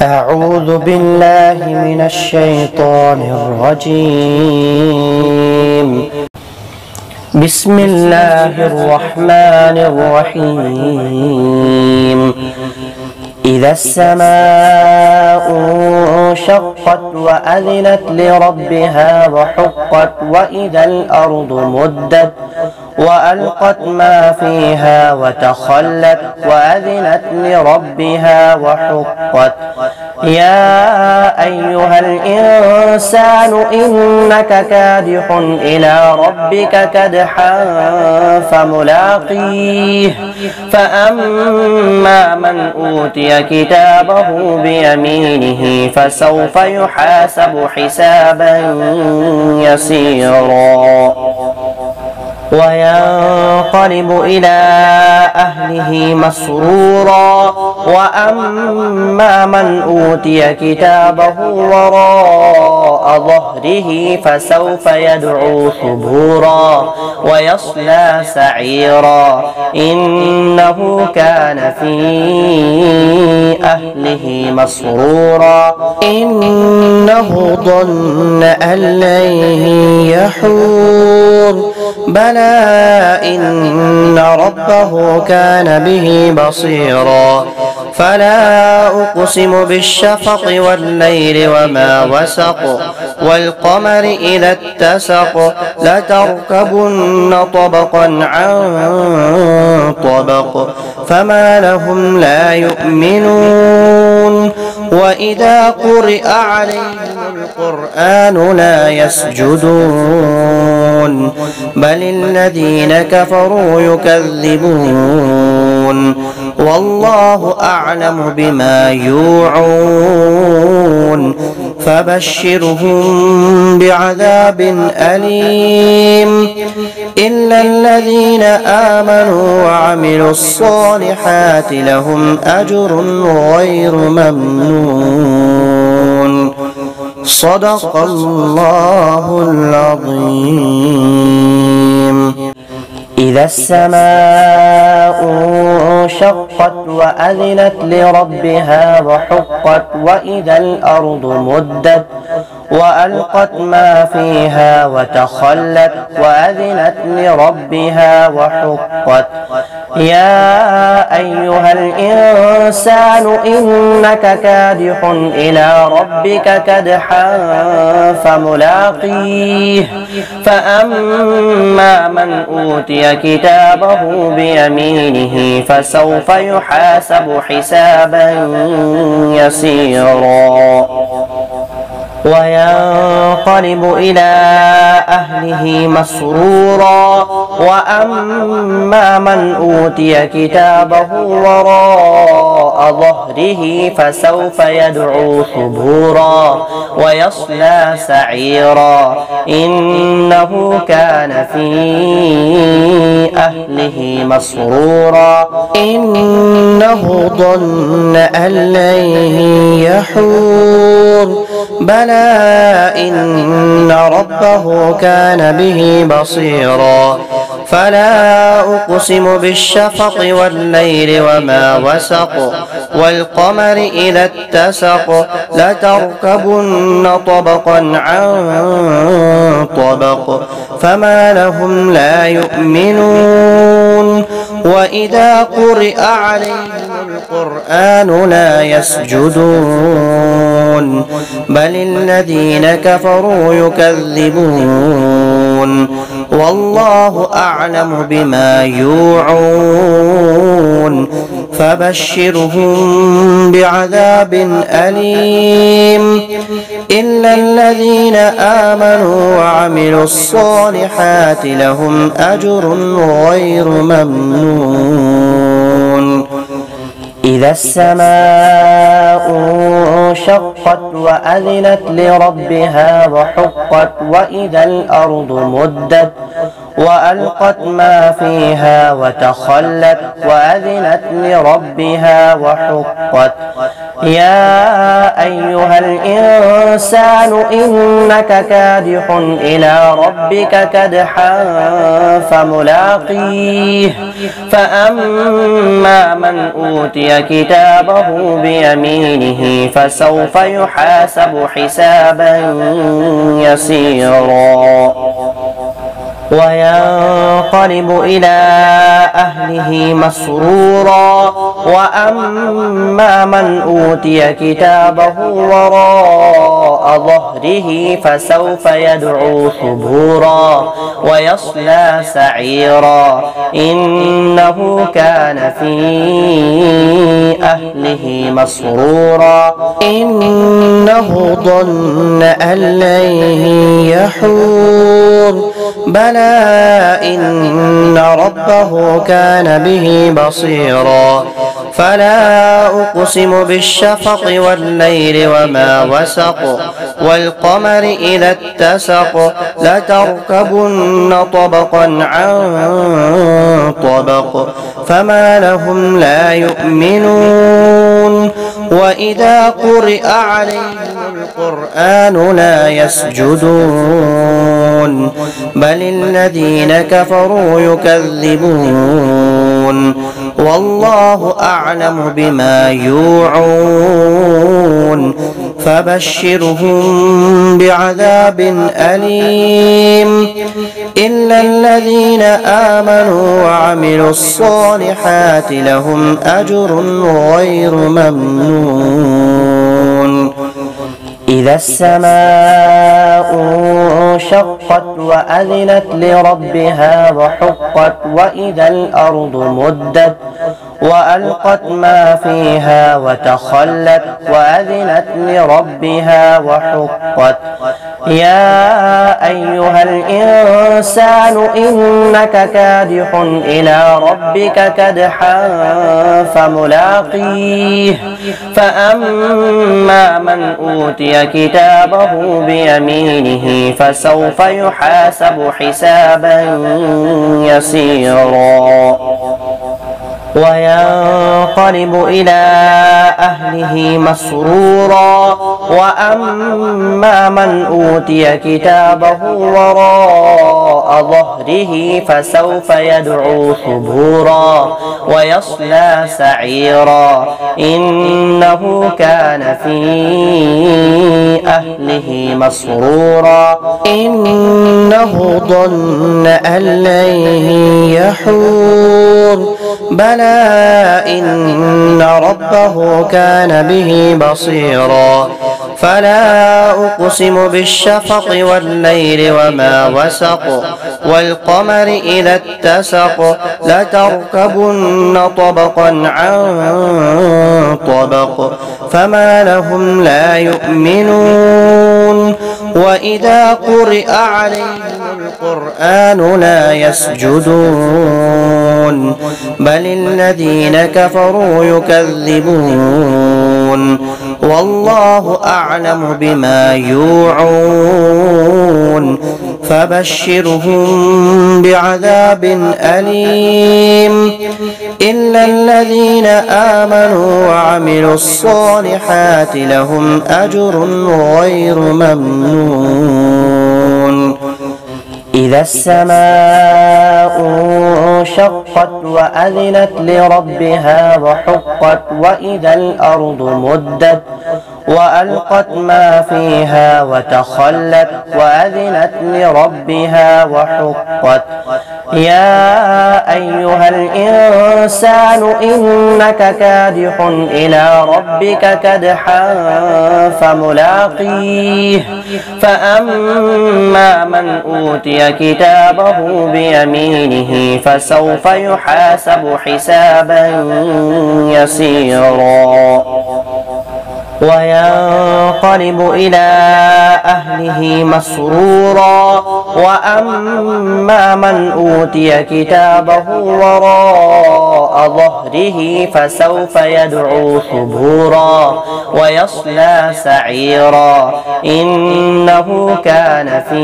أعوذ بالله من الشيطان الرجيم. بسم الله الرحمن الرحيم. إذا السماء انشقت وأذنت لربها وحقت وإذا الأرض مدت وألقت ما فيها وتخلت وأذنت لربها وحقت. يا أيها الإنسان إنك كادح إلى ربك كدحا فملاقيه. فأما من أوتي كتابه بيمينه فسوف يحاسب حسابا يسيرا وينقلب إلى أهله مسرورا. وأما من أوتي كتابه وراء ظهره فسوف يدعو ثبورا ويصلى سعيرا إنه كان في أهله مسرورا. إنه ظن أن لن يحور بلى إن ربه كان به بصيرا. فلا أقسم بالشفق والليل وما وسق والقمر إذا اتسق لتركبن طبقا عن طبق فما لهم لا يؤمنون. وإذا قرئ عليهم القرآن لا يسجدون بل الذين كفروا يكذبون والله أعلم بما يوعون. فبشرهم بعذاب أليم إلا الذين آمنوا وعملوا الصالحات لهم أجر غير ممنون. صدق الله العظيم. إذا السماء انشقت وأذنت لربها وحقت وإذا الأرض مدت وألقت ما فيها وتخلت وأذنت لربها وحقت. يا أيها الإنسان إنك كادح إلى ربك كدحا فملاقيه. فأما من أوتي كتابه بيمينه فسوف يحاسب حسابا يسيرا وينقلب إلى أهله مسرورا. وأما من أوتي كتابه وراء ظهره فسوف يدعو ثبورا ويصلى سعيرا إنه كان في أهله مسرورا. إنه ظن أن لن يحور بلى إن ربه كان به بصيرا. فلا أقسم بالشفق والليل وما وسق والقمر إذا اتسق لتركبن طبقا عن طبق فما لهم لا يؤمنون. وإذا قرئ عليهم القرآن لا يسجدون بل الذين كفروا يكذبون والله أعلم بما يوعون. فبشرهم بعذاب أليم إلا الذين آمنوا وعملوا الصالحات لهم أجر غير ممنون. إذا السماء انشقت وأذنت لربها وحقت وإذا الأرض مدت وألقت ما فيها وتخلت وأذنت لربها وحقت. يا أيها الإنسان إنك كادح إلى ربك كدحا فملاقيه فأما من أوتي كتابه بيمينه فسوف يحاسب حسابا يسيرا وينقلب إلى أهله مسرورا وأما من أوتي كتابه وراء ظهره فسوف يدعو ثبورا ويصلى سعيرا إنه كان في أهله مسرورا إنه ظن أن لن يحور بلى إن ربه كان به بصيرا فلا أقسم بالشفق والليل وما وسق والقمر إذا اتسق لتركبن طبقا عن طبق فما لهم لا يؤمنون وإذا قرئ عليهم القرآن لا يسجدون بل الذين كفروا يكذبون والله أعلم بما يوعون فبشرهم بعذاب أليم إلا الذين آمنوا وعملوا الصالحات لهم أجر غير ممنون إذا السماء انشقت وأذنت لربها وحقت وإذا الأرض مدت وألقت ما فيها وتخلت وأذنت لربها وحقت يا أيها الإنسان إنك كادح إلى ربك كدحا فملاقيه فأما من أوتي كتابه بيمينه فسوف يحاسب حسابا يسيرا وينقلب إلى أهله مسرورا وأما من أوتي كتابه وراء ظهره فسوف يدعو ثبورا ويصلى سعيرا إنه كان في أهله مسرورا إنه ظن أن لن يحور بلى إن ربه كان به بصيرا فلا أقسم بالشفق والليل وما وسق والقمر إذا اتسق لتركبن طبقا عن طبق فما لهم لا يؤمنون وإذا قرئ عليهم القرآن لا يسجدون بل الذين كفروا يكذبون والله أعلم بما يوعون فبشرهم بعذاب أليم إلا الذين آمنوا وعملوا الصالحات لهم أجر غير ممنون إذا السماء انشقت وأذنت لربها وحقت وإذا الأرض مدت وألقت ما فيها وتخلت وأذنت لربها وحقت يا أيها الإنسان إنك كادح إلى ربك كدحا فملاقيه فأما من أوتي كتابه بيمينه فسوف يحاسب حسابا يسيرا وينقلب إلى أهله مسرورا وأما من أوتي كتابه وراء ظهره فسوف يدعو ثبورا ويصلى سعيرا إنه كان في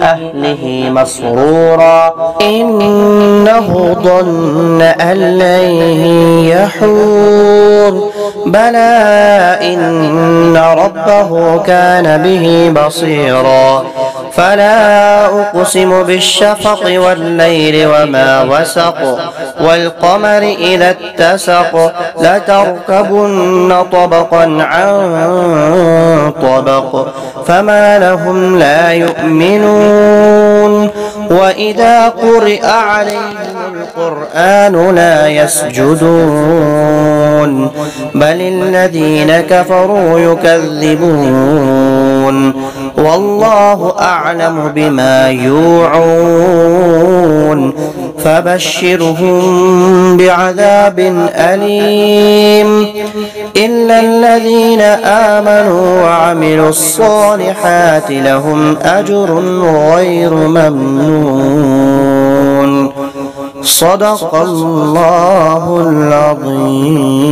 أهله مسرورا إنه ظن أن لن يحور بلى إن ربه كان به بصيرا فلا أقسم بالشفق والليل وما وسق والقمر إذا اتسق لتركبن طبقا عن طبق فما لهم لا يؤمنون وإذا قرئ عليهم القرآن لا يسجدون بل الذين كفروا يكذبون والله أعلم بما يوعون فبشرهم بعذاب أليم إلا الذين آمنوا وعملوا الصالحات لهم أجر غير ممنون صدق الله العظيم.